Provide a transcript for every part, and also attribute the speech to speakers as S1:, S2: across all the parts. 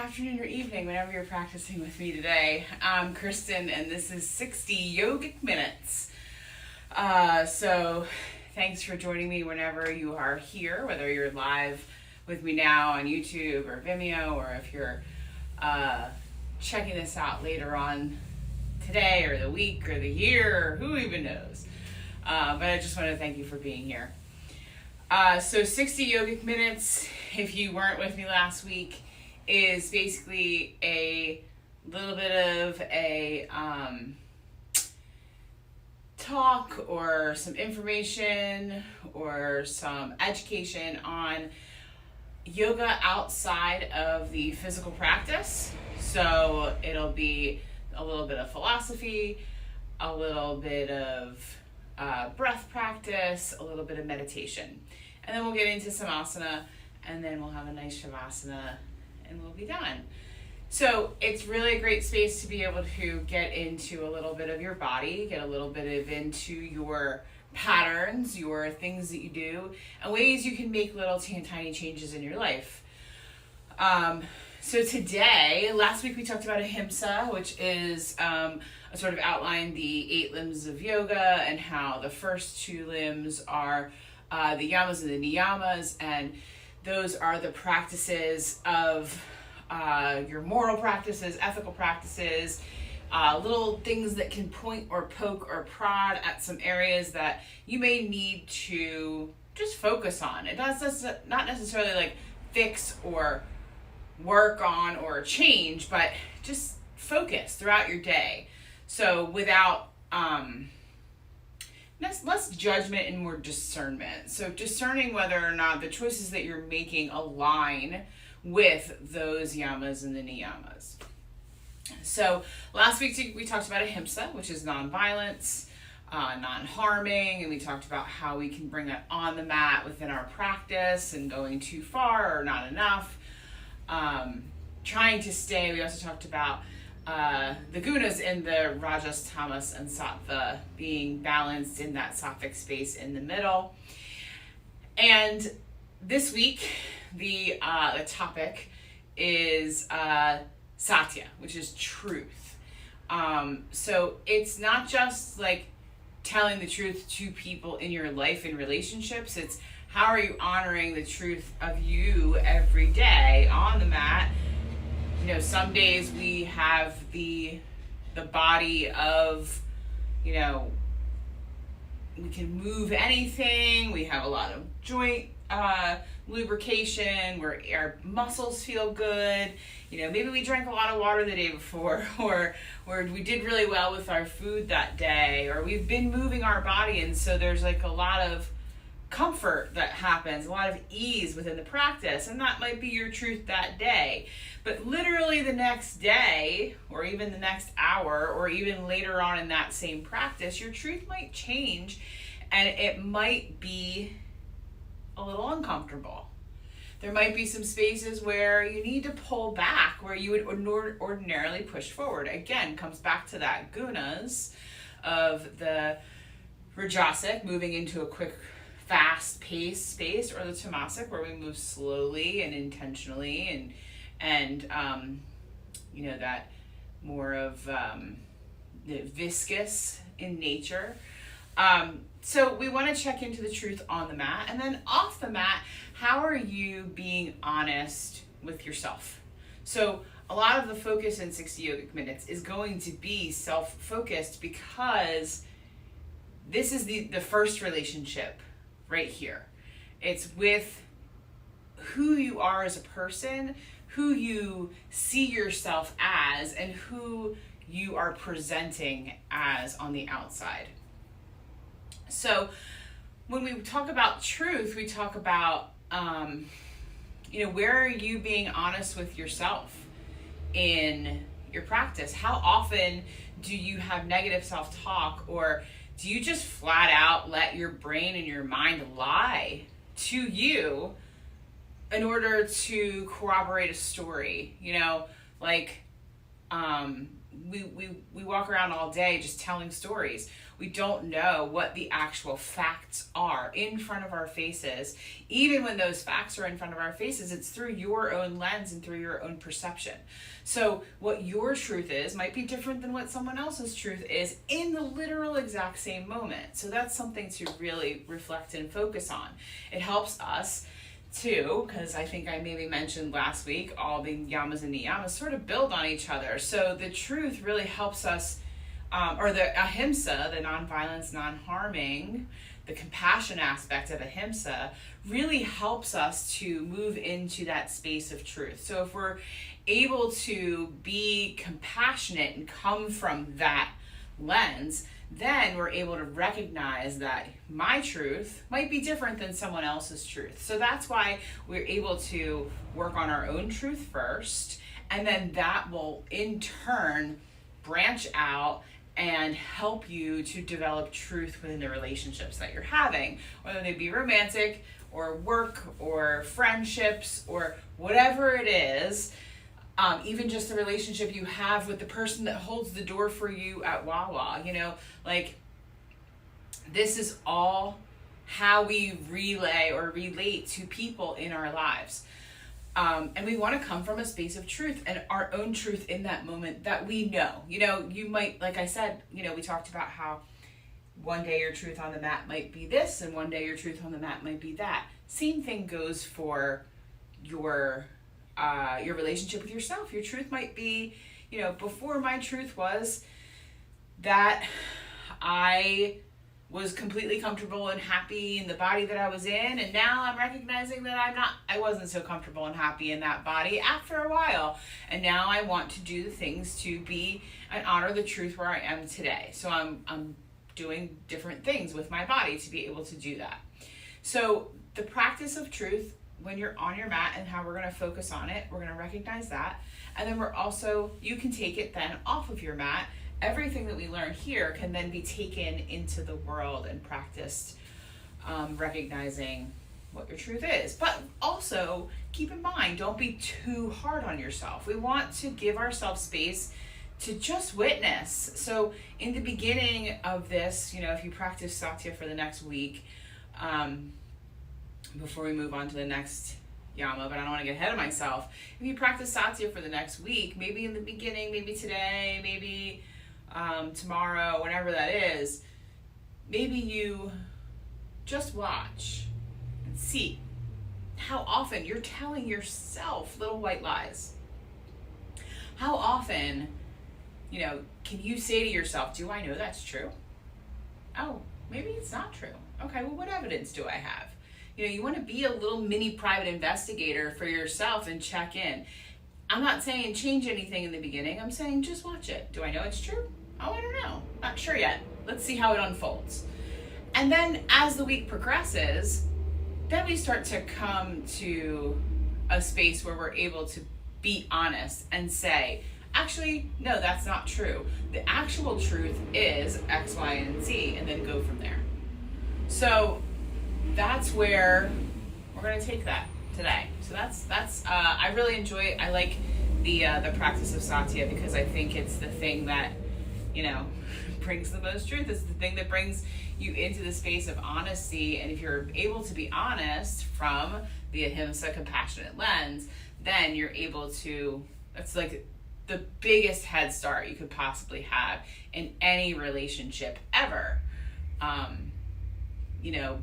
S1: afternoon, or evening, whenever you're practicing with me today. I'm Kristen, and this is 60 Yogic Minutes. So thanks for joining me whenever you are here, whether you're live with me now on YouTube or Vimeo, or if you're checking this out later on today or the week or the year, or who even knows. But I just want to thank you for being here. So 60 Yogic Minutes, if you weren't with me last week, is basically a little bit of a talk or some information or some education on yoga outside of the physical practice. So it'll be a little bit of philosophy, a little bit of breath practice, a little bit of meditation. And then we'll get into some asana, and then we'll have a nice shavasana, and we'll be done. So it's really a great space to be able to get into a little bit of your body, get a little bit of into your patterns, your things that you do, and ways you can make little tiny changes in your life. So today, last week we talked about ahimsa, which is a sort of outline the 8 limbs of yoga and how the first 2 limbs are the yamas and the niyamas, and those are the practices of your moral practices, ethical practices, little things that can point or poke or prod at some areas that you may need to just focus on. It does not necessarily like fix or work on or change, but just focus throughout your day. So without less judgment and more discernment. So discerning whether or not the choices that you're making align with those yamas and the niyamas. So last week we talked about ahimsa, which is nonviolence, non-harming, and we talked about how we can bring that on the mat within our practice and going too far or not enough. Trying to stay, we also talked about the gunas in the rajas, tamas, and sattva being balanced in that sattvic space in the middle. And this week, the topic is satya, which is truth. So it's not just like telling the truth to people in your life and relationships. It's how are you honoring the truth of you every day on the mat. You know, some days we have the body of, you know, we can move anything. We have a lot of joint lubrication where our muscles feel good. You know, maybe we drank a lot of water the day before, or we did really well with our food that day, or we've been moving our body, and so there's like a lot of comfort that happens, a lot of ease within the practice, and that might be your truth that day. But literally the next day, or even the next hour, or even later on in that same practice, your truth might change, and it might be a little uncomfortable. There might be some spaces where you need to pull back, where you would ordinarily push forward. Again, comes back to that gunas of the rajasic, moving into a quick, fast-paced space, or the tamasic, where we move slowly and intentionally, and you know, that more of the viscous in nature. So we want to check into the truth on the mat, and then off the mat, how are you being honest with yourself? So a lot of the focus in 60 Yogic Minutes is going to be self-focused, because this is the first relationship right here. It's with who you are as a person, who you see yourself as, and who you are presenting as on the outside. So when we talk about truth, we talk about, you know, where are you being honest with yourself in your practice? How often do you have negative self-talk, or do you just flat out let your brain and your mind lie to you in order to corroborate a story? You know, like we walk around all day just telling stories. We don't know what the actual facts are in front of our faces. Even when those facts are in front of our faces, it's through your own lens and through your own perception. So what your truth is might be different than what someone else's truth is in the literal exact same moment. So that's something to really reflect and focus on. It helps us too, because I think I maybe mentioned last week, all the yamas and niyamas sort of build on each other. So the truth really helps us, or the ahimsa, the non-violence, non-harming, the compassion aspect of ahimsa really helps us to move into that space of truth. So if we're able to be compassionate and come from that lens, then we're able to recognize that my truth might be different than someone else's truth. So that's why we're able to work on our own truth first, and then that will in turn branch out and help you to develop truth within the relationships that you're having, whether they be romantic or work or friendships or whatever it is. Even just the relationship you have with the person that holds the door for you at Wawa, like this is all how we relay or relate to people in our lives. And we want to come from a space of truth and our own truth in that moment that we know. You might, like I said, we talked about how one day your truth on the mat might be this and one day your truth on the mat might be that. Same thing goes for your relationship with yourself. Your truth might be, before my truth was that I was completely comfortable and happy in the body that I was in, and now I'm recognizing that I wasn't so comfortable and happy in that body after a while, and now I want to do the things to be and honor the truth where I am today. So I'm doing different things with my body to be able to do that. So the practice of truth, when you're on your mat, and how we're going to focus on it, we're going to recognize that. And then you can take it then off of your mat. Everything that we learn here can then be taken into the world and practiced, recognizing what your truth is. But also keep in mind, don't be too hard on yourself. We want to give ourselves space to just witness. So in the beginning of this, if you practice Satya for the next week, before we move on to the next yama, but I don't want to get ahead of myself. If you practice Satya for the next week, maybe in the beginning, maybe today, maybe tomorrow, whenever that is, maybe you just watch and see how often you're telling yourself little white lies. How often, can you say to yourself, do I know that's true? Oh, maybe it's not true. Okay, well, what evidence do I have? You want to be a little mini private investigator for yourself and check in. I'm not saying change anything in the beginning. I'm saying just watch it. Do I know it's true? Oh, I don't know. Not sure yet. Let's see how it unfolds. And then as the week progresses, then we start to come to a space where we're able to be honest and say, actually, no, that's not true. The actual truth is X, Y, and Z, and then go from there. So that's where we're going to take that today. So that's I really enjoy it. I like the practice of Satya because I think it's the thing that brings the most truth. It's the thing that brings you into the space of honesty. And if you're able to be honest from the ahimsa compassionate lens, then you're able to. That's like the biggest head start you could possibly have in any relationship ever.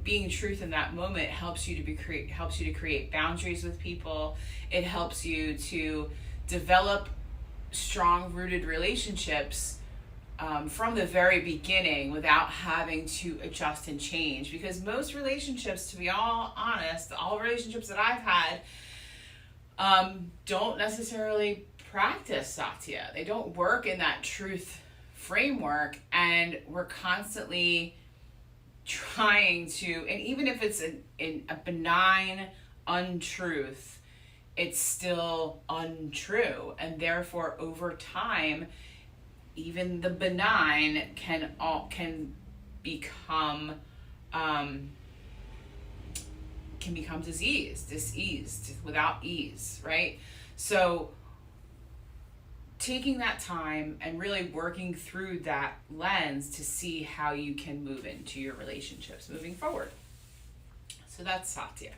S1: Being truth in that moment helps you to create boundaries with people. It helps you to develop strong rooted relationships from the very beginning without having to adjust and change. Because most relationships, to be all honest, all relationships that I've had don't necessarily practice Satya. They don't work in that truth framework, and we're constantly trying to, and even if it's a benign untruth, it's still untrue, and therefore over time even the benign can become diseased without ease, right? So taking that time and really working through that lens to see how you can move into your relationships moving forward. So that's Satya.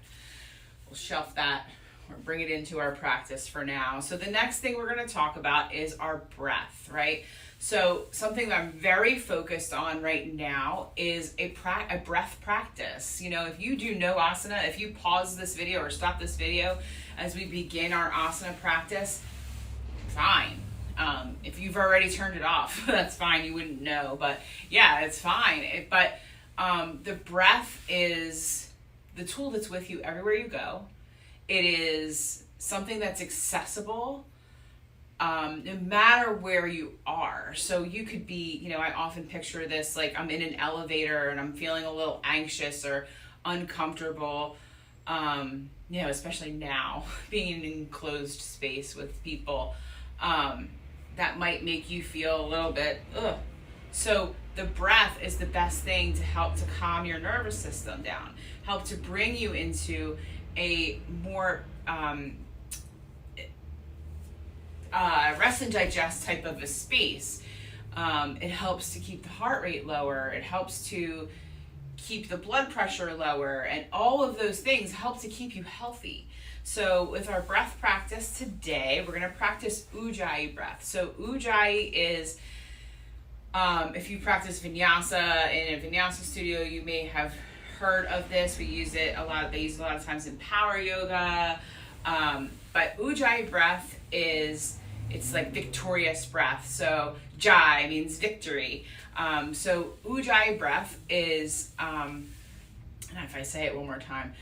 S1: We'll shelf that or bring it into our practice for now. So the next thing we're going to talk about is our breath, right? So something that I'm very focused on right now is a breath practice. You know, if you do no asana, if you pause this video or stop this video as we begin our asana practice, fine. If you've already turned it off, that's fine. You wouldn't know, but yeah, it's fine. But the breath is the tool that's with you everywhere you go. It is something that's accessible no matter where you are. So you could be, you know, I often picture this like I'm in an elevator and I'm feeling a little anxious or uncomfortable, you know, especially now being in an enclosed space with people, that might make you feel a little bit, ugh. So the breath is the best thing to help to calm your nervous system down, help to bring you into a more rest and digest type of a space. It helps to keep the heart rate lower. It helps to keep the blood pressure lower, and all of those things help to keep you healthy. So with our breath practice today, we're going to practice Ujjayi breath. So Ujjayi is, if you practice vinyasa in a vinyasa studio, you may have heard of this. We use it a lot. They use it a lot of times in power yoga. But Ujjayi breath is, it's like victorious breath. So Jai means victory. So Ujjayi breath is, and if I say it one more time,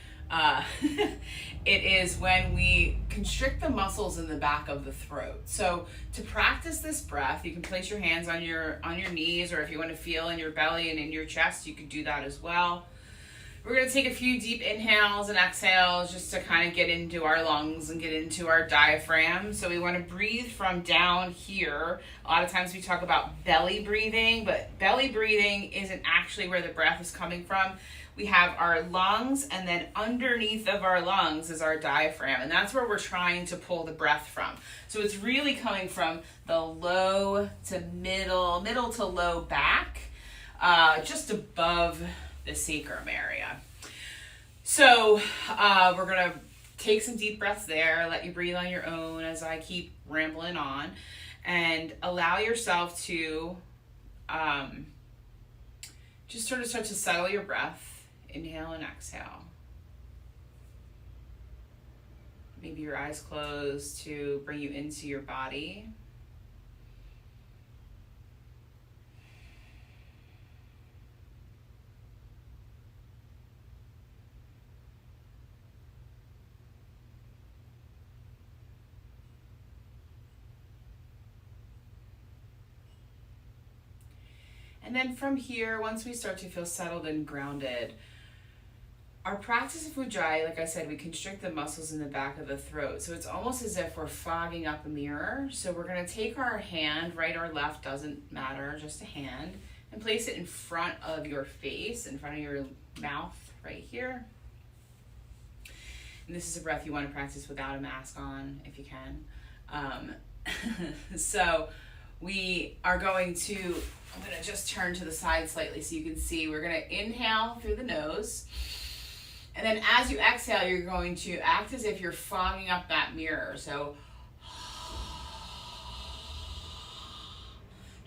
S1: it is when we constrict the muscles in the back of the throat. So to practice this breath, you can place your hands on your knees, or if you want to feel in your belly and in your chest, you could do that as well. We're going to take a few deep inhales and exhales just to kind of get into our lungs and get into our diaphragm. So we want to breathe from down here. A lot of times we talk about belly breathing, but belly breathing isn't actually where the breath is coming from. We have our lungs, and then underneath of our lungs is our diaphragm, and that's where we're trying to pull the breath from. So it's really coming from the low to middle to low back, just above the sacrum area. So we're gonna take some deep breaths there, let you breathe on your own as I keep rambling on, and allow yourself to just sort of start to settle your breath. Inhale and exhale. Maybe your eyes closed to bring you into your body. And then from here, once we start to feel settled and grounded, our practice of Ujjayi, like I said, we constrict the muscles in the back of the throat. So it's almost as if we're fogging up a mirror. So we're going to take our hand, right or left, doesn't matter, just a hand, and place it in front of your face, in front of your mouth, right here. And this is a breath you want to practice without a mask on, if you can. So we are going to, I'm going to just turn to the side slightly so you can see. We're going to inhale through the nose. And then as you exhale, you're going to act as if you're fogging up that mirror. So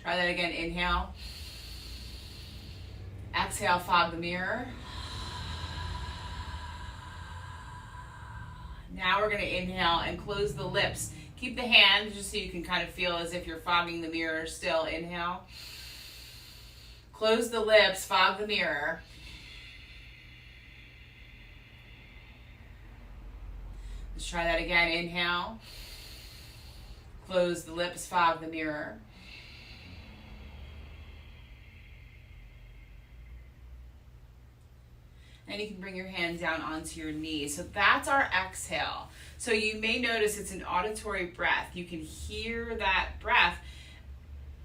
S1: try that again. Inhale. Exhale, fog the mirror. Now we're going to inhale and close the lips. Keep the hand just so you can kind of feel as if you're fogging the mirror still. Inhale. Close the lips, fog the mirror. Let's try that again. Inhale. Close the lips, fog the mirror. And you can bring your hand down onto your knee. So that's our exhale. So you may notice it's an auditory breath. You can hear that breath,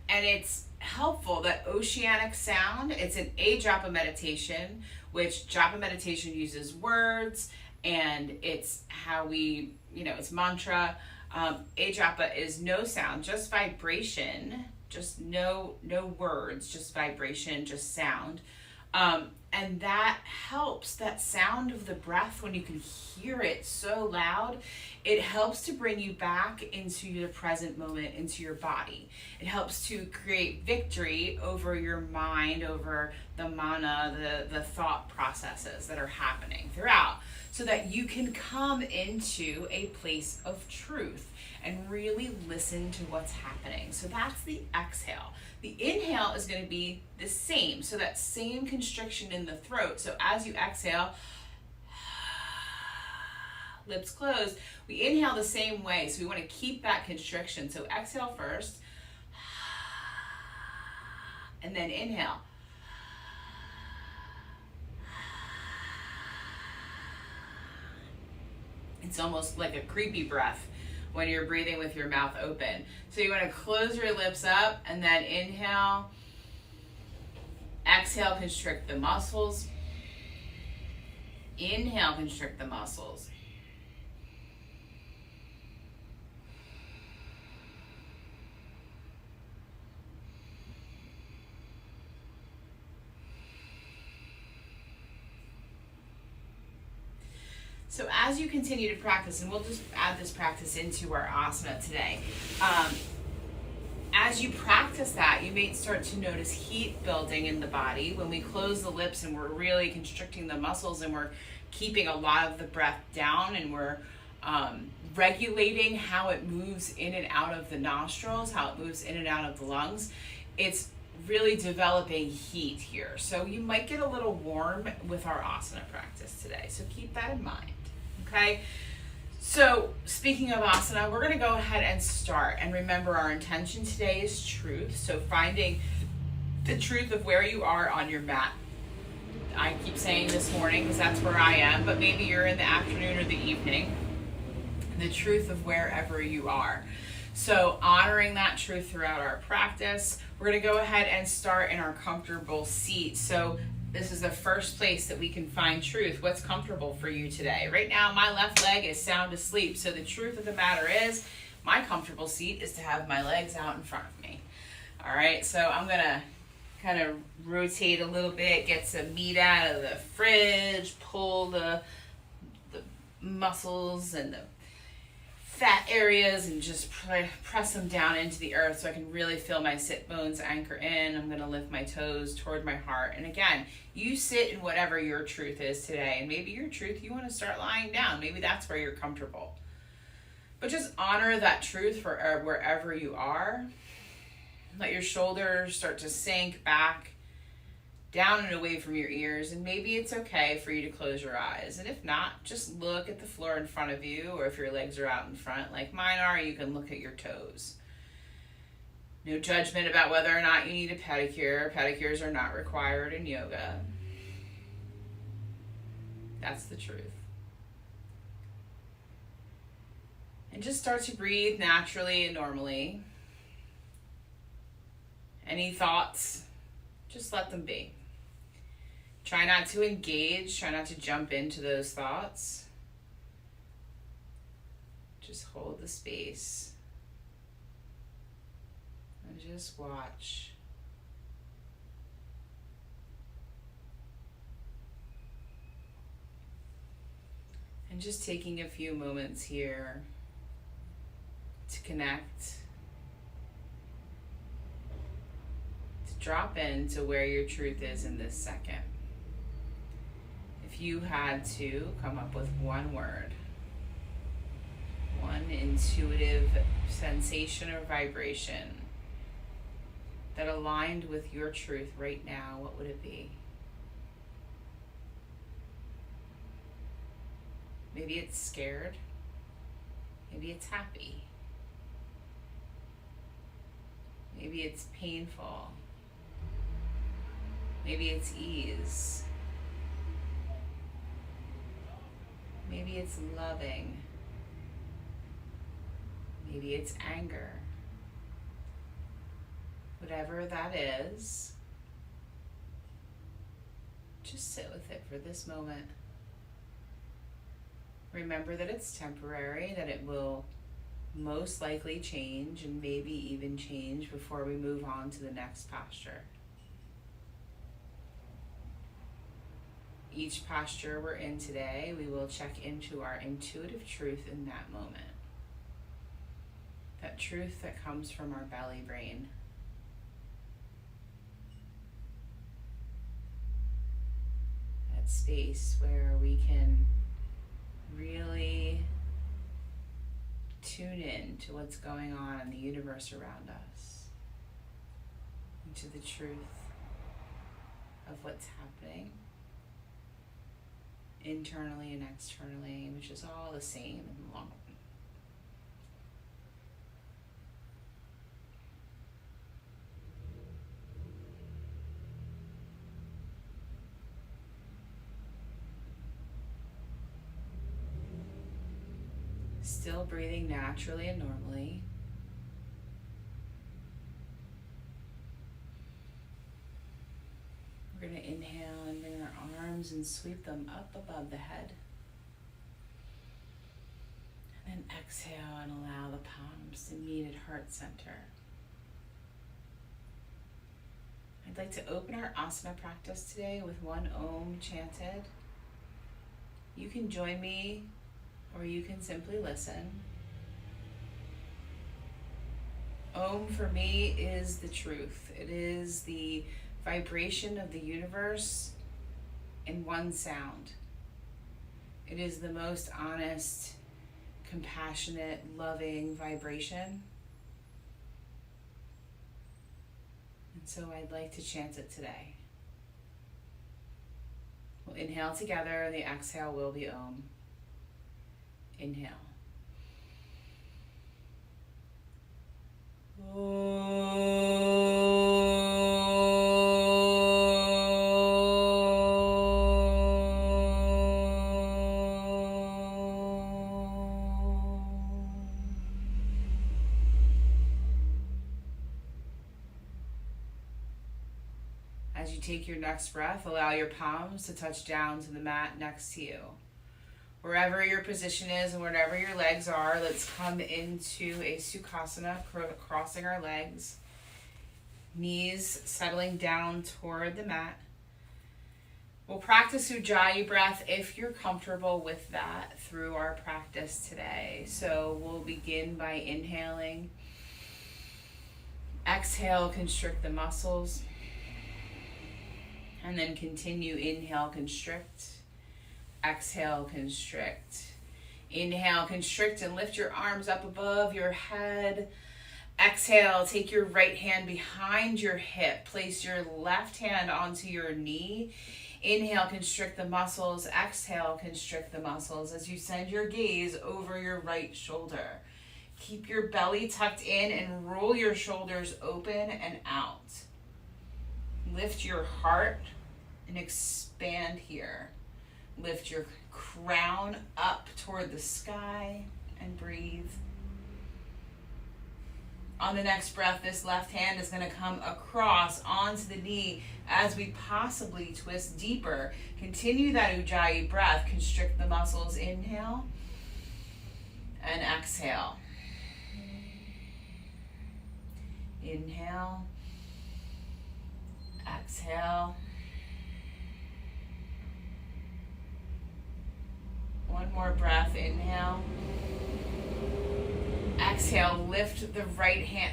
S1: and it's helpful, that oceanic sound. It's an japa meditation, which japa meditation uses words, and it's how we, it's mantra. A-japa is no sound, just vibration, just no words, just vibration, just sound. And that helps, that sound of the breath, when you can hear it so loud, it helps to bring you back into the present moment, into your body. It helps to create victory over your mind, over the mana, the thought processes that are happening throughout, so that you can come into a place of truth and really listen to what's happening. So that's the exhale. The inhale is going to be the same, so that same constriction in the throat. So as you exhale, lips closed, we inhale the same way. So we want to keep that constriction. So exhale first, and then inhale. It's almost like a creepy breath when you're breathing with your mouth open. So you want to close your lips up and then inhale. Exhale, constrict the muscles. Inhale, constrict the muscles. So as you continue to practice, and we'll just add this practice into our asana today, as you practice that, you may start to notice heat building in the body. When we close the lips and we're really constricting the muscles and we're keeping a lot of the breath down, and we're regulating how it moves in and out of the nostrils, how it moves in and out of the lungs, it's really developing heat here. So you might get a little warm with our asana practice today. So keep that in mind, okay? So speaking of asana, we're going to go ahead and start. And remember, our intention today is truth. So finding the truth of where you are on your mat. I keep saying this morning because that's where I am, but maybe you're in the afternoon or the evening. The truth of wherever you are. So honoring that truth throughout our practice, we're going to go ahead and start in our comfortable seat. So this is the first place that we can find truth. What's comfortable for you today? Right now, my left leg is sound asleep. So the truth of the matter is, my comfortable seat is to have my legs out in front of me. All right, so I'm going to kind of rotate a little bit, get some meat out of the fridge, pull the muscles and the fat areas and just press them down into the earth so I can really feel my sit bones anchor in. I'm going to lift my toes toward my heart. And again, you sit in whatever your truth is today. And maybe your truth, you want to start lying down. Maybe that's where you're comfortable. But just honor that truth for wherever you are. Let your shoulders start to sink back, down and away from your ears, and maybe it's okay for you to close your eyes. And if not, just look at the floor in front of you, or if your legs are out in front like mine are, you can look at your toes. No judgment about whether or not you need a pedicure. Pedicures are not required in yoga. That's the truth. And just start to breathe naturally and normally. Any thoughts, just let them be. Try not to engage, try not to jump into those thoughts. Just hold the space and just watch. And just taking a few moments here to connect, to drop into where your truth is in this second. If you had to come up with one word, one intuitive sensation or vibration that aligned with your truth right now, what would it be? Maybe it's scared. Maybe it's happy. Maybe it's painful. Maybe it's ease. Maybe it's loving. Maybe it's anger. Whatever that is, just sit with it for this moment. Remember that it's temporary, that it will most likely change, and maybe even change before we move on to the next posture. Each posture we're in today, we will check into our intuitive truth in that moment. That truth that comes from our belly brain. That space where we can really tune in to what's going on in the universe around us, and to the truth of what's happening internally and externally, which is all the same in the long run. Still breathing naturally and normally. We're going to inhale and bring our arms and sweep them up above the head. And then exhale and allow the palms to meet at heart center. I'd like to open our asana practice today with one Om chanted. You can join me, or you can simply listen. Om for me is the truth. It is the vibration of the universe in one sound. It is the most honest, compassionate, loving vibration. And so I'd like to chant it today. We'll inhale together, and the exhale will be Om. Inhale. As you take your next breath, allow your palms to touch down to the mat next to you. Wherever your position is and wherever your legs are, let's come into a Sukhasana, crossing our legs. Knees settling down toward the mat. We'll practice Ujjayi breath if you're comfortable with that through our practice today. So we'll begin by inhaling. Exhale, constrict the muscles. And then continue, inhale, constrict. Exhale, constrict. Inhale, constrict, and lift your arms up above your head. Exhale, take your right hand behind your hip. Place your left hand onto your knee. Inhale, constrict the muscles. Exhale, constrict the muscles as you send your gaze over your right shoulder. Keep your belly tucked in and roll your shoulders open and out. Lift your heart and expand here. Lift your crown up toward the sky and breathe. On the next breath, this left hand is going to come across onto the knee as we possibly twist deeper. Continue that Ujjayi breath. Constrict the muscles. Inhale and exhale. Inhale. Exhale. One more breath. Inhale. Exhale, lift the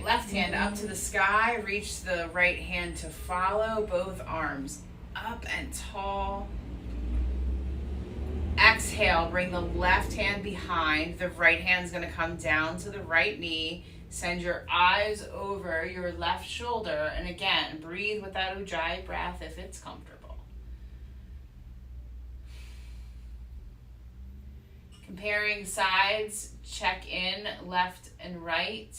S1: left hand up to the sky. Reach the right hand to follow. Both arms up and tall. Exhale, bring the left hand behind. The right hand's going to come down to the right knee. Send your eyes over your left shoulder. And again, breathe with that Ujjayi breath if it's comfortable. Comparing sides, check in left and right.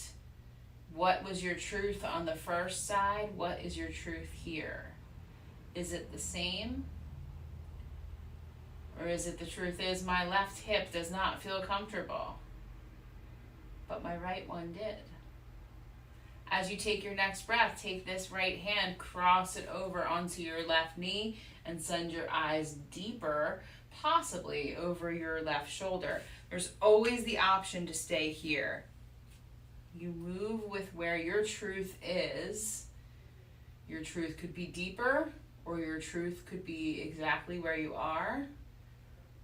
S1: What was your truth on the first side? What is your truth here? Is it the same? Or is it the truth is my left hip does not feel comfortable, but my right one did? As you take your next breath, take this right hand, cross it over onto your left knee, and send your eyes deeper, possibly over your left shoulder. There's always the option to stay here. You move with where your truth is. Your truth could be deeper, or your truth could be exactly where you are,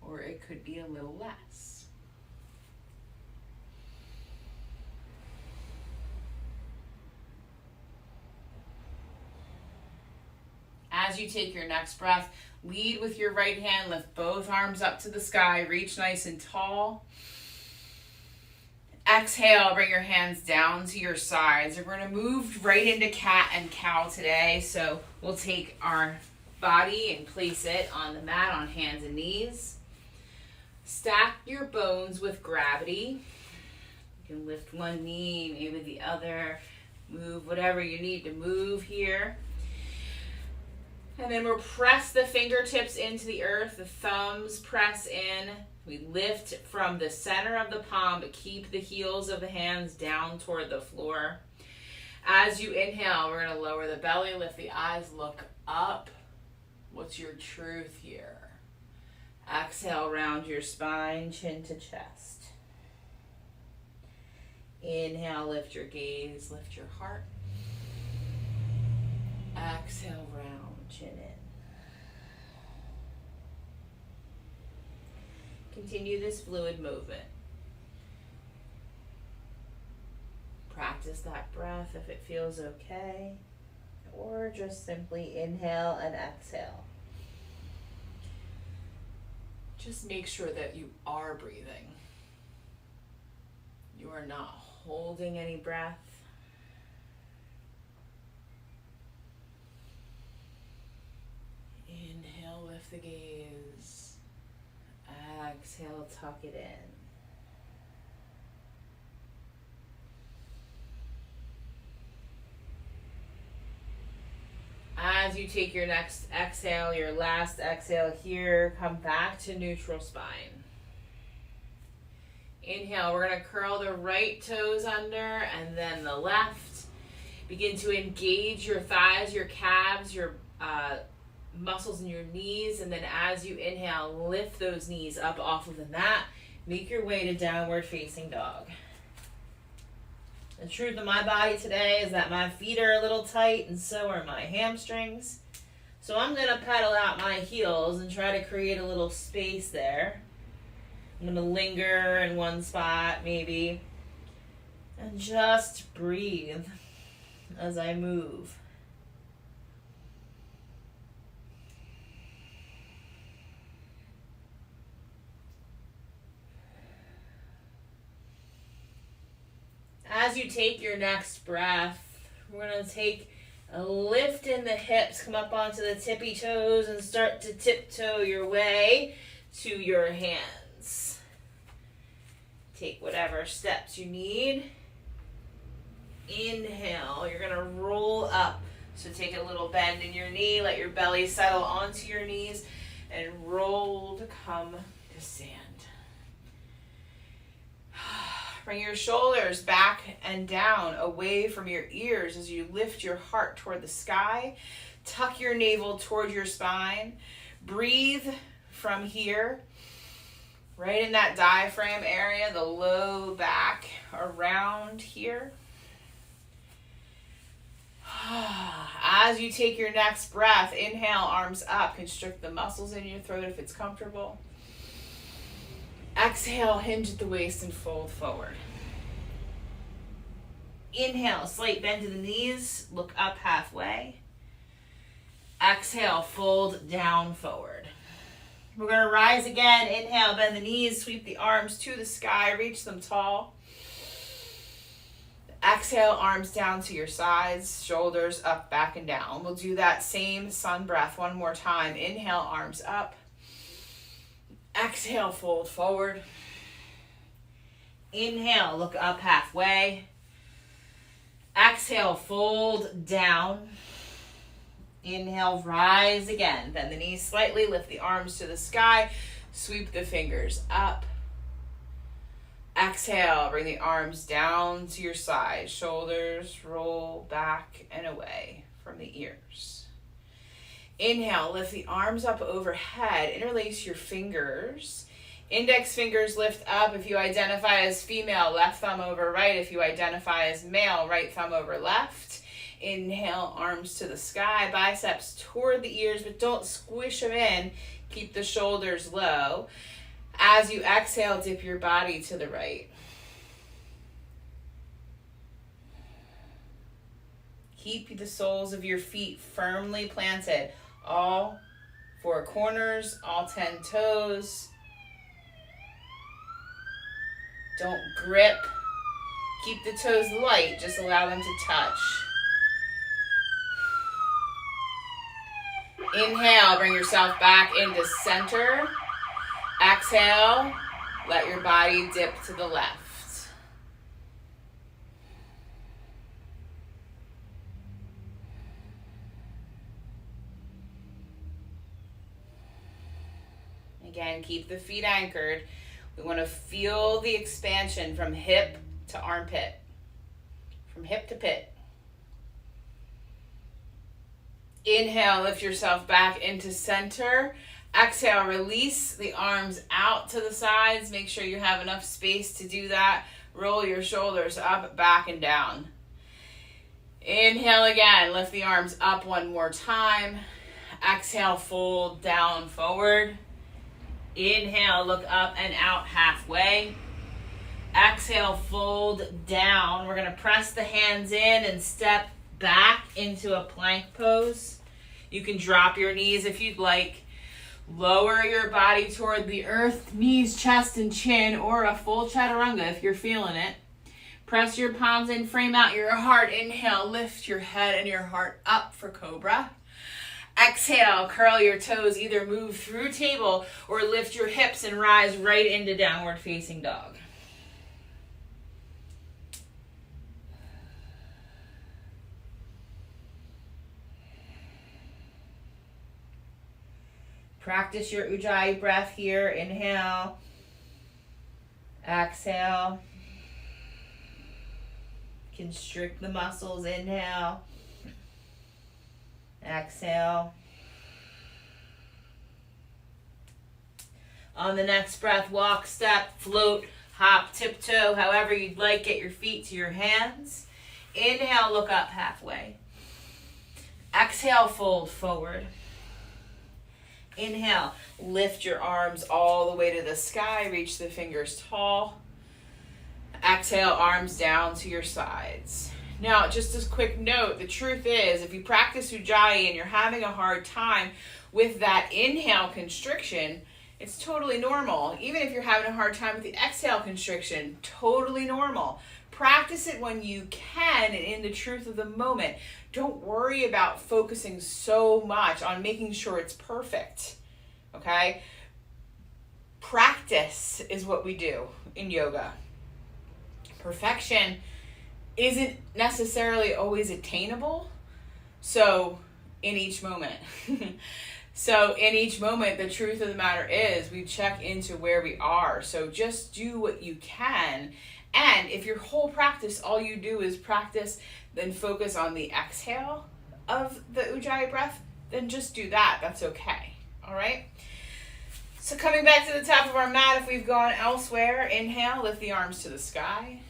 S1: or it could be a little less. As you take your next breath, lead with your right hand, lift both arms up to the sky, reach nice and tall. Exhale, bring your hands down to your sides. We're going to move right into cat and cow today. So we'll take our body and place it on the mat on hands and knees. Stack your bones with gravity. You can lift one knee, maybe the other. Move whatever you need to move here. And then we'll press the fingertips into the earth. The thumbs press in. We lift from the center of the palm, but keep the heels of the hands down toward the floor. As you inhale, we're going to lower the belly, lift the eyes, look up. What's your truth here? Exhale, round your spine, chin to chest. Inhale, lift your gaze, lift your heart. Exhale, round, chin in. Continue this fluid movement. Practice that breath if it feels okay, or just simply inhale and exhale. Just make sure that you are breathing. You are not holding any breath. Inhale, lift the gaze. Exhale, tuck it in. As you take your next exhale, your last exhale here, come back to neutral spine. Inhale, we're going to curl the right toes under and then the left. Begin to engage your thighs, your calves, your muscles in your knees, and then as you inhale, lift those knees up off of the mat. Make your way to downward facing dog. The truth of my body today is that my feet are a little tight and so are my hamstrings. So I'm going to pedal out my heels and try to create a little space there. I'm going to linger in one spot maybe and just breathe as I move. As you take your next breath, we're going to take a lift in the hips, come up onto the tippy toes and start to tiptoe your way to your hands. Take whatever steps you need. Inhale, you're going to roll up. So take a little bend in your knee, let your belly settle onto your knees and roll to come to sand. Bring your shoulders back and down, away from your ears as you lift your heart toward the sky. Tuck your navel toward your spine. Breathe from here, right in that diaphragm area, the low back around here. As you take your next breath, inhale, arms up. Constrict the muscles in your throat if it's comfortable. Exhale, hinge at the waist and fold forward. Inhale, slight bend to the knees, look up halfway. Exhale, fold down forward. We're going to rise again. Inhale, bend the knees, sweep the arms to the sky, reach them tall. Exhale, arms down to your sides, shoulders up, back, and down. We'll do that same sun breath one more time. Inhale, arms up. Exhale, fold forward. Inhale, look up halfway. Exhale, fold down. Inhale, rise again. Bend the knees slightly, lift the arms to the sky, sweep the fingers up. Exhale, bring the arms down to your side. Shoulders roll back and away from the ears. Inhale, lift the arms up overhead. Interlace your fingers. Index fingers lift up. If you identify as female, left thumb over right. If you identify as male, right thumb over left. Inhale, arms to the sky, biceps toward the ears, but don't squish them in. Keep the shoulders low. As you exhale, dip your body to the right. Keep the soles of your feet firmly planted. All 4 corners, all 10 toes. Don't grip. Keep the toes light. Just allow them to touch. Inhale, bring yourself back into center. Exhale, let your body dip to the left. Again, keep the feet anchored. We want to feel the expansion from hip to armpit, from hip to pit. Inhale, lift yourself back into center. Exhale, release the arms out to the sides. Make sure you have enough space to do that. Roll your shoulders up, back, and down. Inhale again, lift the arms up one more time. Exhale, fold down, forward. Inhale, look up and out halfway. Exhale, fold down. We're going to press the hands in and step back into a plank pose. You can drop your knees if you'd like. Lower your body toward the earth, knees, chest, and chin, or a full chaturanga if you're feeling it. Press your palms in, frame out your heart. Inhale, lift your head and your heart up for cobra. Exhale, curl your toes, either move through table or lift your hips and rise right into downward facing dog. Practice your Ujjayi breath here. Inhale, exhale. Constrict the muscles. Inhale. Exhale. On the next breath, walk, step, float, hop, tiptoe, however you'd like. Get your feet to your hands. Inhale, look up halfway. Exhale, fold forward. Inhale, lift your arms all the way to the sky. Reach the fingers tall. Exhale, arms down to your sides. Now, just as a quick note, the truth is, if you practice Ujjayi and you're having a hard time with that inhale constriction, it's totally normal. Even if you're having a hard time with the exhale constriction, totally normal. Practice it when you can and in the truth of the moment. Don't worry about focusing so much on making sure it's perfect, okay? Practice is what we do in yoga. Perfection isn't necessarily always attainable. So in each moment, the truth of the matter is we check into where we are. So just do what you can. And if your whole practice, all you do is practice, then focus on the exhale of the Ujjayi breath, then just do that. That's okay. All right. So coming back to the top of our mat, if we've gone elsewhere, inhale, lift the arms to the sky.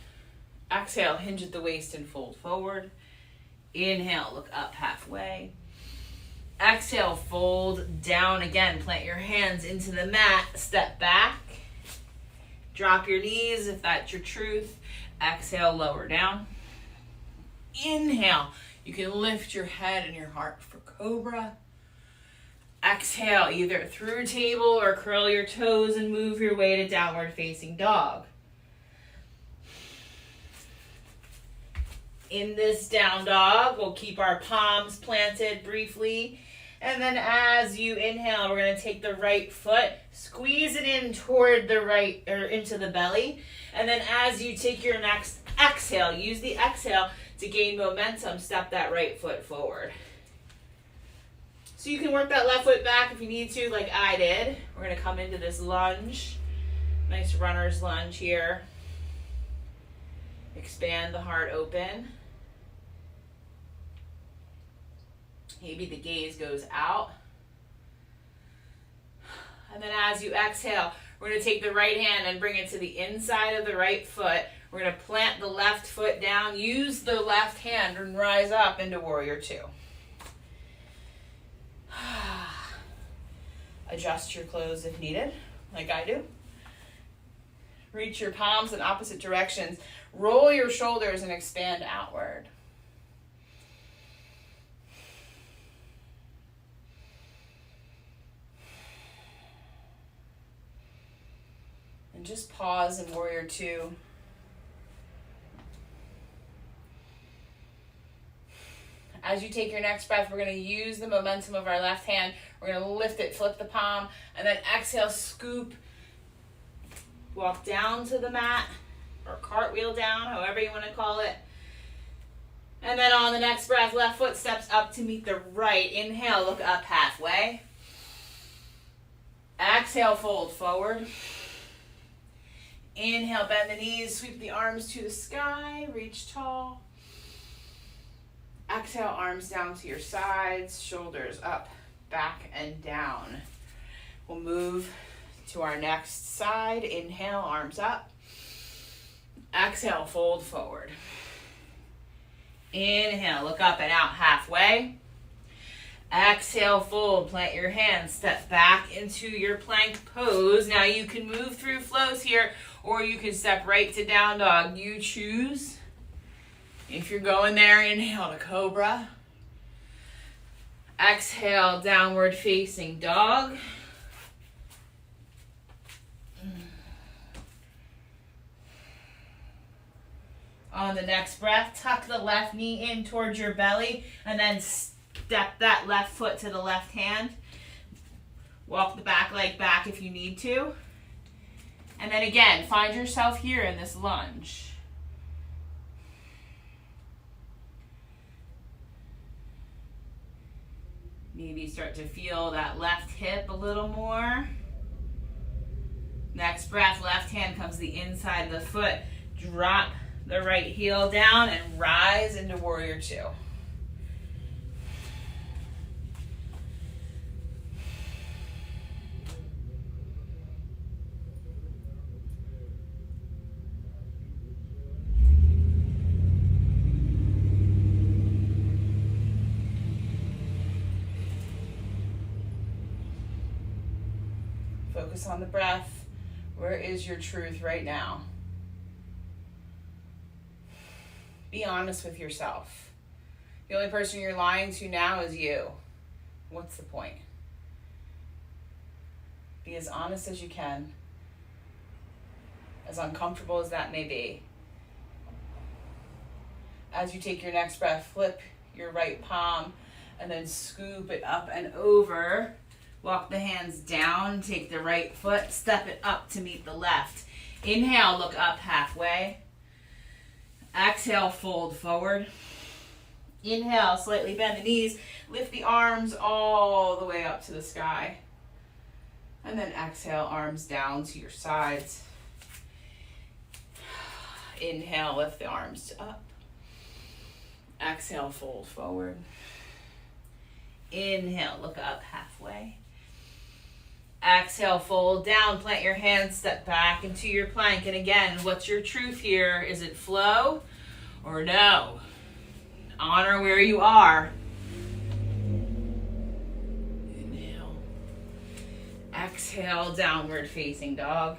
S1: Exhale, hinge at the waist and fold forward. Inhale, look up halfway. Exhale, fold down again. Plant your hands into the mat. Step back. Drop your knees if that's your truth. Exhale, lower down. Inhale, you can lift your head and your heart for cobra. Exhale, either through table or curl your toes and move your way to downward facing dog. In this down dog, we'll keep our palms planted briefly. And then as you inhale, we're going to take the right foot, squeeze it in toward the right, or into the belly. And then as you take your next exhale, use the exhale to gain momentum, step that right foot forward. So you can work that left foot back if you need to, like I did. We're going to come into this lunge. Nice runner's lunge here. Expand the heart open. Maybe the gaze goes out. And then as you exhale, We're going to take the right hand and bring it to the inside of the right foot. We're going to plant the left foot down, use the left hand, and rise up into Warrior Two. Adjust your clothes if needed, like I do. Reach your palms in opposite directions. Roll your shoulders and expand outward. And just pause in Warrior Two. As you take your next breath, we're going to use the momentum of our left hand. We're going to lift it, flip the palm, and then exhale, scoop. Walk down to the mat, or cartwheel down, however you want to call it. And then on the next breath, left foot steps up to meet the right. Inhale, look up halfway. Exhale, fold forward. Inhale, bend the knees, sweep the arms to the sky, reach tall. Exhale, arms down to your sides, shoulders up, back, and down. We'll move to our next side. Inhale, arms up. Exhale, fold forward. Inhale, look up and out halfway. Exhale, fold, plant your hands, step back into your plank pose. Now you can move through flows here, or you can step right to down dog. You choose. If you're going there, inhale to cobra. Exhale, downward facing dog. On the next breath, tuck the left knee in towards your belly and then step that left foot to the left hand. Walk the back leg back if you need to. And then again, find yourself here in this lunge. Maybe start to feel that left hip a little more. Next breath, left hand comes to the inside of the foot. Drop the right heel down and rise into Warrior Two. Focus on the breath. Where is your truth right now? Be honest with yourself. The only person you're lying to now is you. What's the point? Be as honest as you can, as uncomfortable as that may be. As you take your next breath, flip your right palm and then scoop it up and over. Walk the hands down, take the right foot, step it up to meet the left. Inhale, look up halfway. Exhale, fold forward. Inhale, slightly bend the knees, lift the arms all the way up to the sky. And then exhale, arms down to your sides. Inhale, lift the arms up. Exhale, fold forward. Inhale, look up halfway. Exhale, fold down, plant your hands, step back into your plank. And again, what's your truth here? Is it flow or no? Honor where you are. Inhale. Exhale, downward facing dog.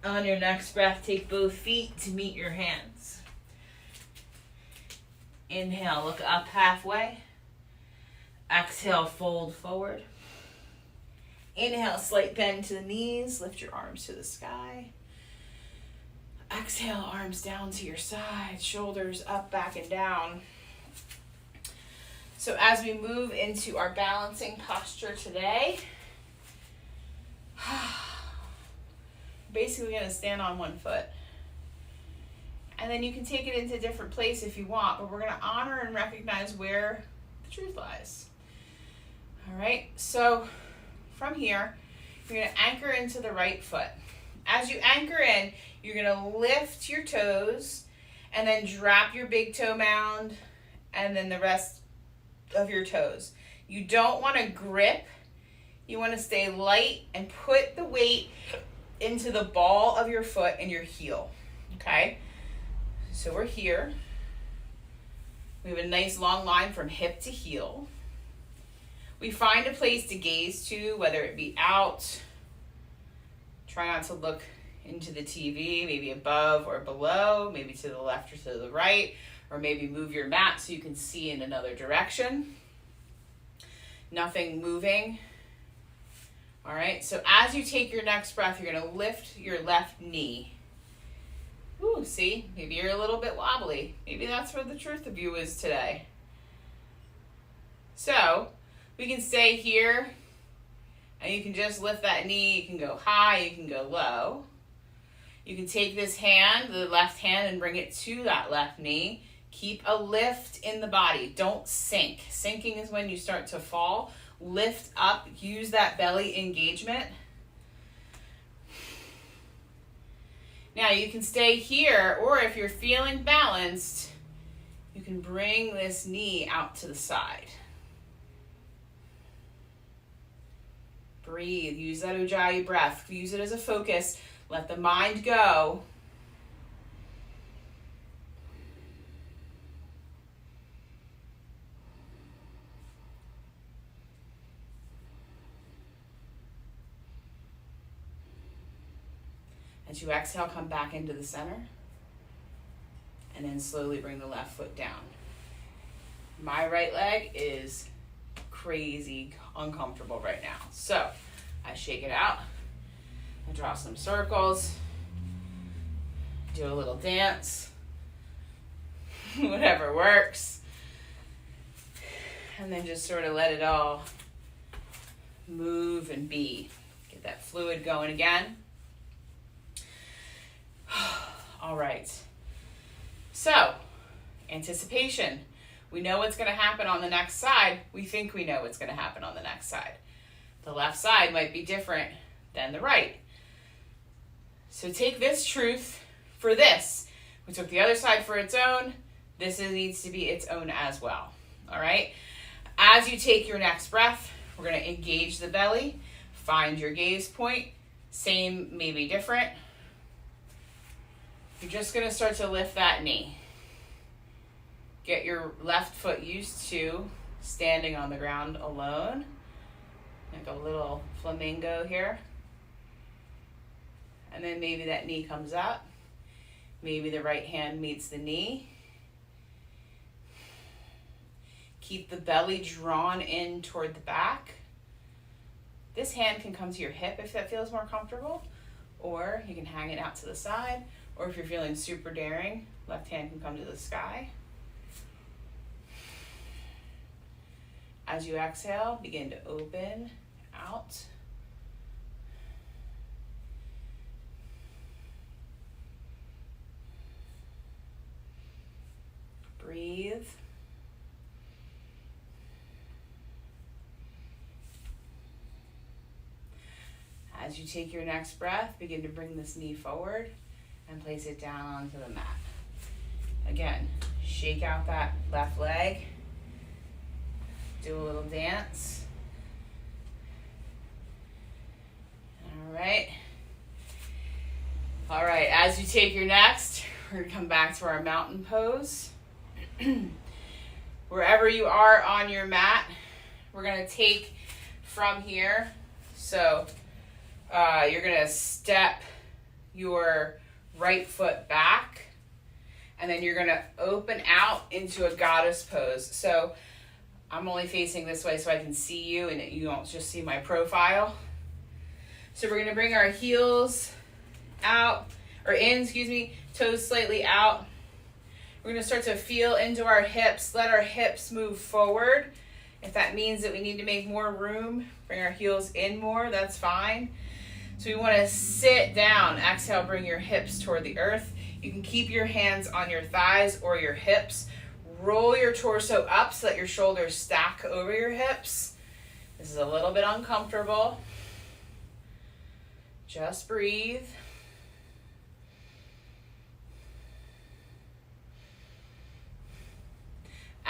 S1: On your next breath, take both feet to meet your hands. Inhale, look up halfway. Exhale, fold forward. Inhale, slight bend to the knees. Lift your arms to the sky. Exhale, arms down to your sides. Shoulders up, back, and down. So as we move into our balancing posture today, basically going to stand on one foot. And then you can take it into a different place if you want, but we're going to honor and recognize where the truth lies. All right, so from here, you're going to anchor into the right foot. As you anchor in, you're going to lift your toes And then drop your big toe mound and then the rest of your toes. You don't want to grip. You want to stay light and put the weight into the ball of your foot and your heel. Okay? So we're here. We have a nice long line from hip to heel. We find a place to gaze to, whether it be out. Try not to look into the TV, maybe above or below, maybe to the left or to the right, or maybe move your mat so you can see in another direction. Nothing moving. All right, so as you take your next breath, you're gonna lift your left knee. Ooh, see, maybe you're a little bit wobbly. Maybe that's where the truth of you is today. So we can stay here and you can just lift that knee. You can go high, you can go low. You can take this hand, the left hand, and bring it to that left knee. Keep a lift in the body. Don't sink. Sinking is when you start to fall. Lift up. Use that belly engagement. Now you can stay here, or if you're feeling balanced, you can bring this knee out to the side. Breathe. Use that Ujjayi breath. Use it as a focus. Let the mind go. As you exhale, come back into the center. And then slowly bring the left foot down. My right leg is crazy uncomfortable right now. So I shake it out. I draw some circles. Do a little dance. Whatever works. And then just sort of let it all move and be. Get that fluid going again. All right. So, anticipation. We know what's going to happen on the next side. We think we know what's going to happen on the next side. The left side might be different than the right. So take this truth for this. We took the other side for its own. This needs to be its own as well. All right? As you take your next breath, we're going to engage the belly. Find your gaze point. Same, maybe different. You're just going to start to lift that knee. Get your left foot used to standing on the ground alone. Like a little flamingo here. And then maybe that knee comes up. Maybe the right hand meets the knee. Keep the belly drawn in toward the back. This hand can come to your hip if that feels more comfortable. Or you can hang it out to the side. Or if you're feeling super daring, left hand can come to the sky. As you exhale, begin to open out. Breathe. As you take your next breath, begin to bring this knee forward and place it down onto the mat. Again, shake out that left leg. Do a little dance. All right. All right, as you take your next, we're gonna come back to our mountain pose. Wherever you are on your mat, we're gonna take from here. So you're gonna step your right foot back, and then you're gonna open out into a goddess pose. So I'm only facing this way so I can see you and you don't just see my profile. So we're gonna bring our heels out, or in, toes slightly out. We're gonna start to feel into our hips, let our hips move forward. If that means that we need to make more room, bring our heels in more, that's fine. So we wanna sit down. Exhale, bring your hips toward the earth. You can keep your hands on your thighs or your hips. Roll your torso up so that your shoulders stack over your hips. This is a little bit uncomfortable. Just breathe.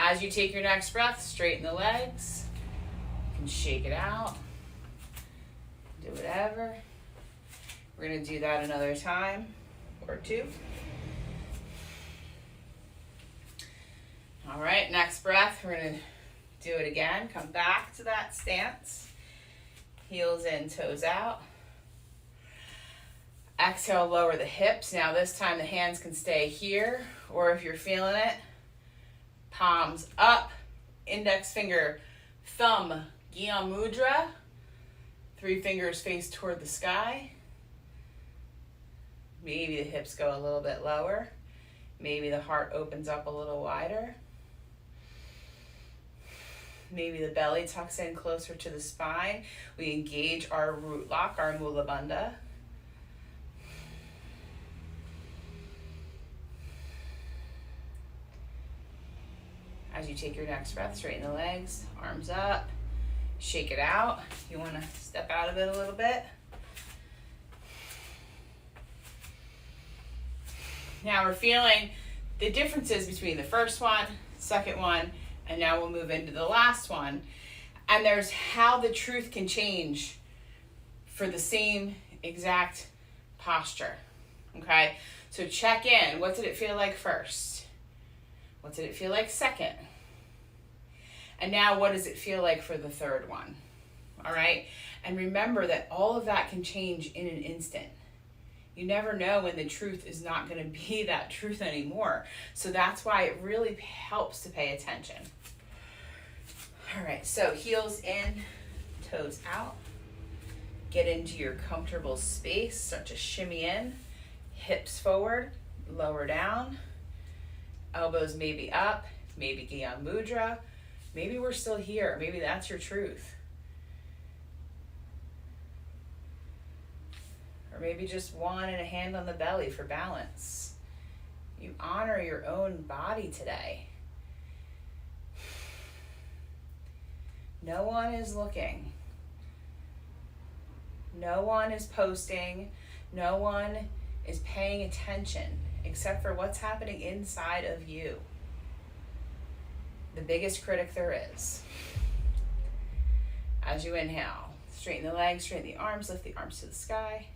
S1: As you take your next breath, straighten the legs. You can shake it out. Do whatever. We're going to do that another time or two. All right, next breath, we're going to do it again. Come back to that stance. Heels in, toes out. Exhale, lower the hips. Now this time the hands can stay here, or if you're feeling it, palms up, index finger, thumb, Gyan Mudra. 3 fingers face toward the sky. Maybe the hips go a little bit lower. Maybe the heart opens up a little wider. Maybe the belly tucks in closer to the spine. We engage our root lock, our Mula Bandha. As you take your next breath, straighten the legs, arms up, shake it out. You want to step out of it a little bit. Now we're feeling the differences between the first one, second one, and now we'll move into the last one. And there's how the truth can change for the same exact posture. Okay? So check in. What did it feel like first? What did it feel like second? And now what does it feel like for the third one? All right? And remember that all of that can change in an instant. You never know when the truth is not going to be that truth anymore. So that's why it really helps to pay attention. All right, so heels in, toes out. Get into your comfortable space. Start to shimmy in. Hips forward, lower down. Elbows maybe up, maybe Gyan Mudra. Maybe we're still here. Maybe that's your truth. Or maybe just one and a hand on the belly for balance. You honor your own body today. No one is looking. No one is posting. No one is paying attention except for what's happening inside of you. The biggest critic there is. As you inhale, straighten the legs, straighten the arms, lift the arms to the sky.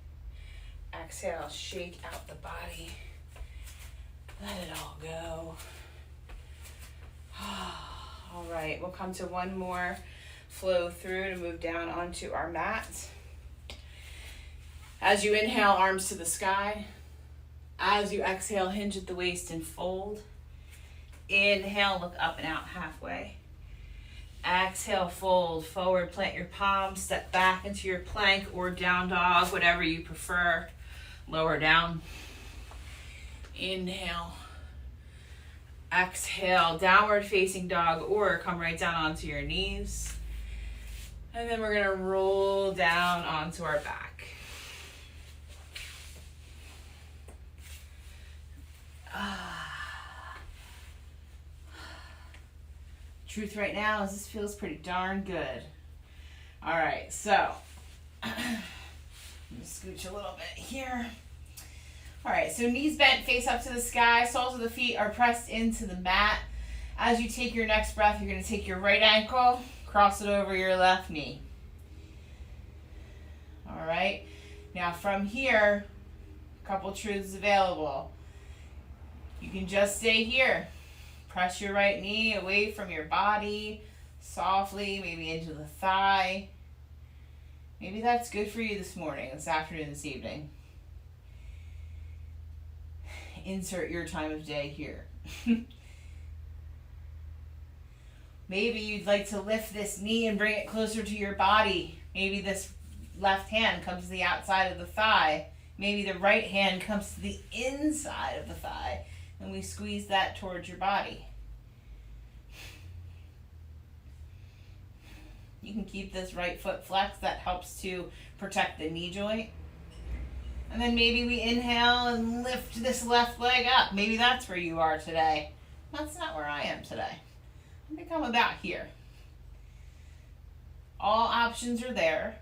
S1: Exhale, shake out the body. Let it all go. All right, we'll come to one more flow through to move down onto our mat. As you inhale, arms to the sky. As you exhale, hinge at the waist and fold. Inhale, look up and out halfway. Exhale, fold forward, plant your palms, step back into your plank or down dog, whatever you prefer. Lower down. Inhale. Exhale, downward facing dog, or come right down onto your knees. And then we're gonna roll down onto our back. Truth right now is this feels pretty darn good. All right, so I'm gonna scooch a little bit here. All right, so knees bent, face up to the sky, soles of the feet are pressed into the mat. As you take your next breath, you're gonna take your right ankle, cross it over your left knee. All right, now from here, a couple truths available. You can just stay here. Press your right knee away from your body, softly, maybe into the thigh. Maybe that's good for you this morning, this afternoon, this evening. Insert your time of day here. Maybe you'd like to lift this knee and bring it closer to your body. Maybe this left hand comes to the outside of the thigh. Maybe the right hand comes to the inside of the thigh. And we squeeze that towards your body. You can keep this right foot flexed. That helps to protect the knee joint. And then maybe we inhale and lift this left leg up. Maybe that's where you are today. That's not where I am today. I think I'm about here. All options are there.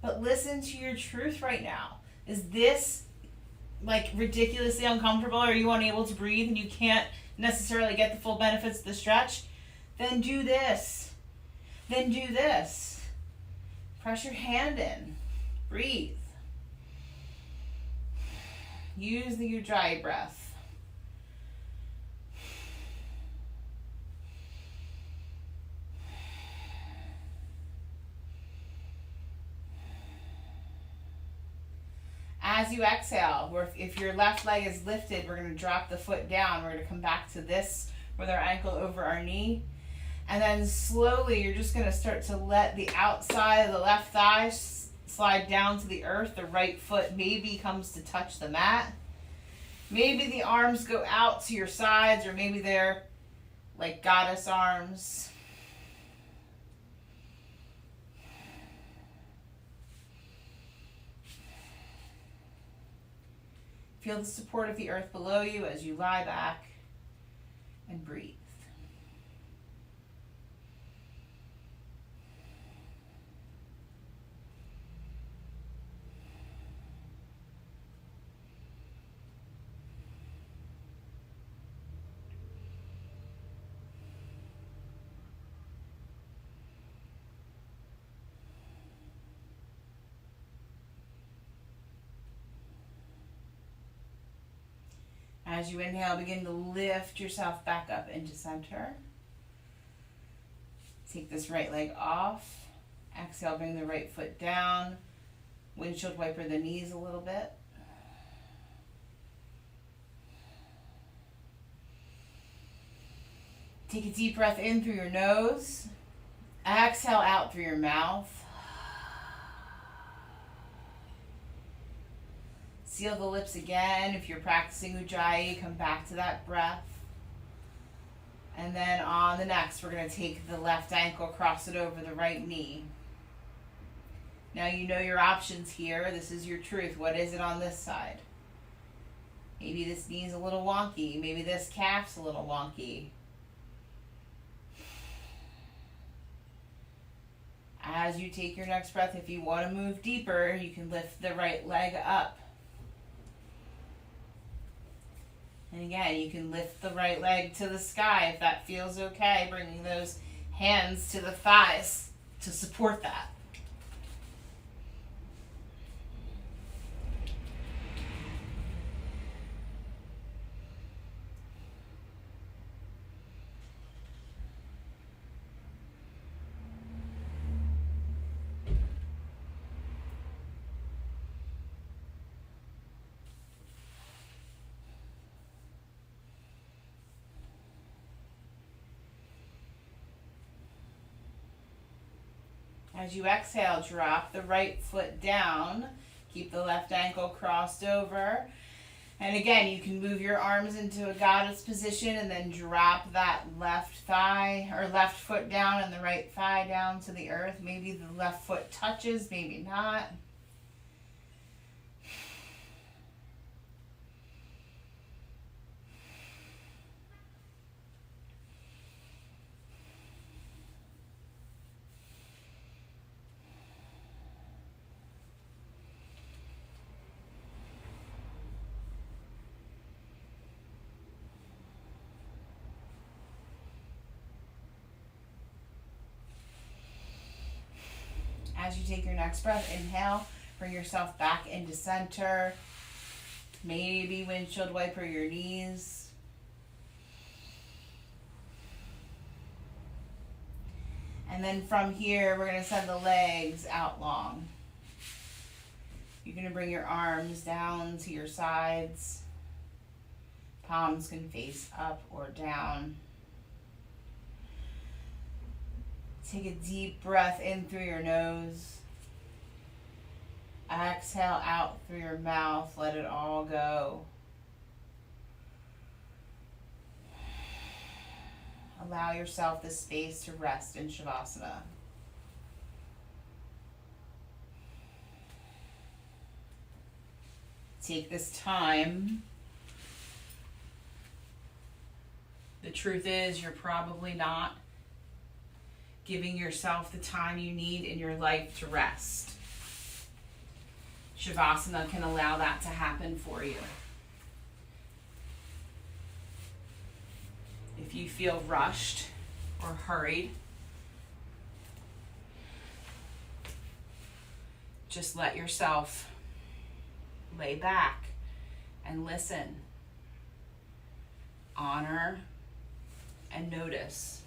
S1: But listen to your truth right now. Is this like ridiculously uncomfortable? Are you unable to breathe and you can't necessarily get the full benefits of the stretch, then do this. Then do this. Press your hand in. Breathe. Use the Ujjayi breath. As you exhale, if your left leg is lifted, we're going to drop the foot down. We're going to come back to this with our ankle over our knee. And then slowly, you're just going to start to let the outside of the left thigh slide down to the earth. The right foot maybe comes to touch the mat. Maybe the arms go out to your sides, or maybe they're like goddess arms. Feel the support of the earth below you as you lie back and breathe. As you inhale, begin to lift yourself back up into center. Take this right leg off. Exhale, bring the right foot down. Windshield wiper the knees a little bit. Take a deep breath in through your nose. Exhale out through your mouth. Seal the lips again. If you're practicing Ujjayi, come back to that breath. And then on the next, we're going to take the left ankle, cross it over the right knee. Now you know your options here. This is your truth. What is it on this side? Maybe this knee's a little wonky. Maybe this calf's a little wonky. As you take your next breath, if you want to move deeper, you can lift the right leg up. And again, you can lift the right leg to the sky if that feels okay, bringing those hands to the thighs to support that. As you exhale, drop the right foot down. Keep the left ankle crossed over. And again, you can move your arms into a goddess position and then drop that left thigh or left foot down and the right thigh down to the earth. Maybe the left foot touches, maybe not. As you take your next breath, inhale, bring yourself back into center. Maybe windshield wiper your knees. And then from here, we're going to send the legs out long. You're going to bring your arms down to your sides. Palms can face up or down. Take a deep breath in through your nose. Exhale out through your mouth. Let it all go. Allow yourself the space to rest in Shavasana. Take this time. The truth is, you're probably not giving yourself the time you need in your life to rest. Shavasana can allow that to happen for you. If you feel rushed or hurried, just let yourself lay back and listen. Honor and notice.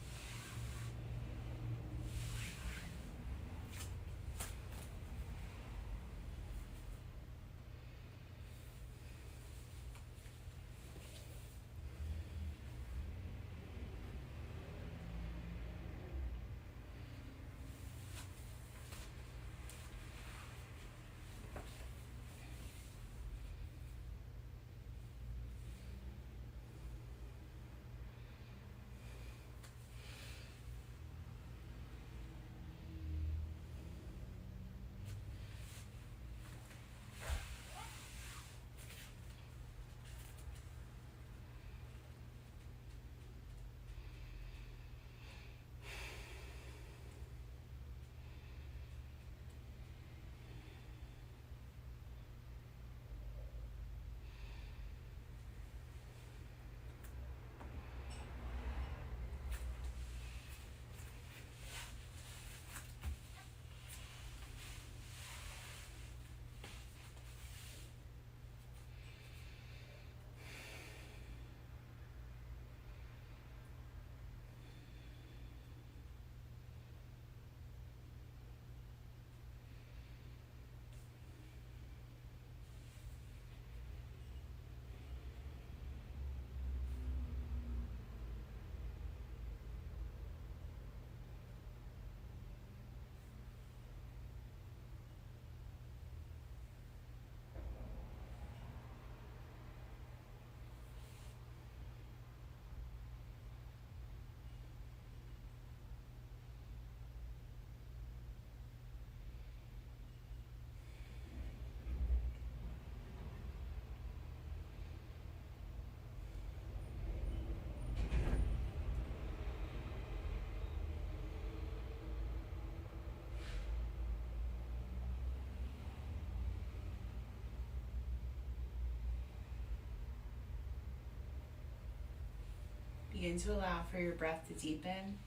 S1: Begin to allow for your breath to deepen.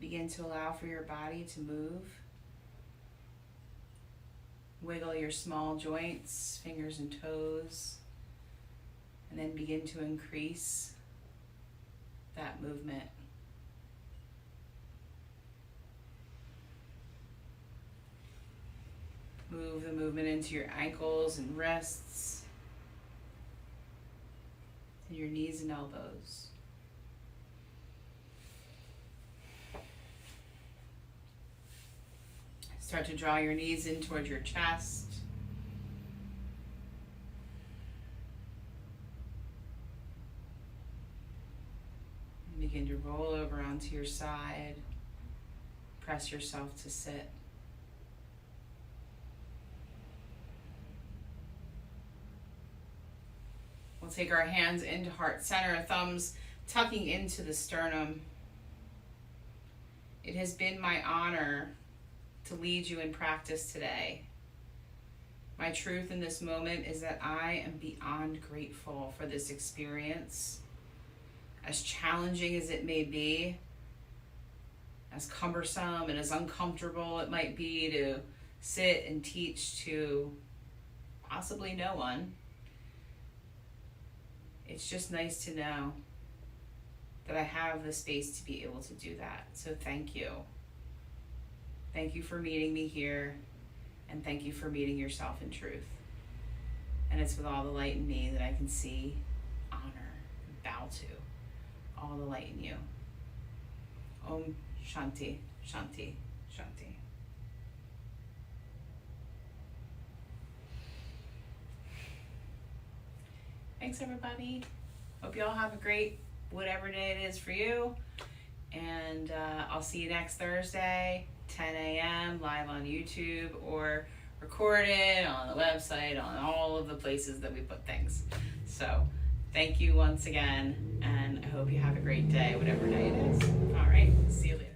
S1: Begin to allow for your body to move. Wiggle your small joints, fingers and toes, and then begin to increase that movement. Move the movement into your ankles and wrists, and your knees and elbows. Start to draw your knees in towards your chest. And begin to roll over onto your side. Press yourself to sit. We'll take our hands into heart center, thumbs tucking into the sternum. It has been my honor to lead you in practice today. My truth in this moment is that I am beyond grateful for this experience. As challenging as it may be, as cumbersome and as uncomfortable it might be to sit and teach to possibly no one, it's just nice to know that I have the space to be able to do that. So thank you. Thank you for meeting me here, and thank you for meeting yourself in truth. And it's with all the light in me that I can see, honor, and bow to all the light in you. Om Shanti, Shanti, Shanti. Thanks, everybody. Hope you all have a great whatever day it is for you. And I'll see you next Thursday, 10 a.m. live on YouTube, or recorded on the website, on all of the places that we put things. So thank you once again, and I hope you have a great day, whatever day it is. All right, see you later.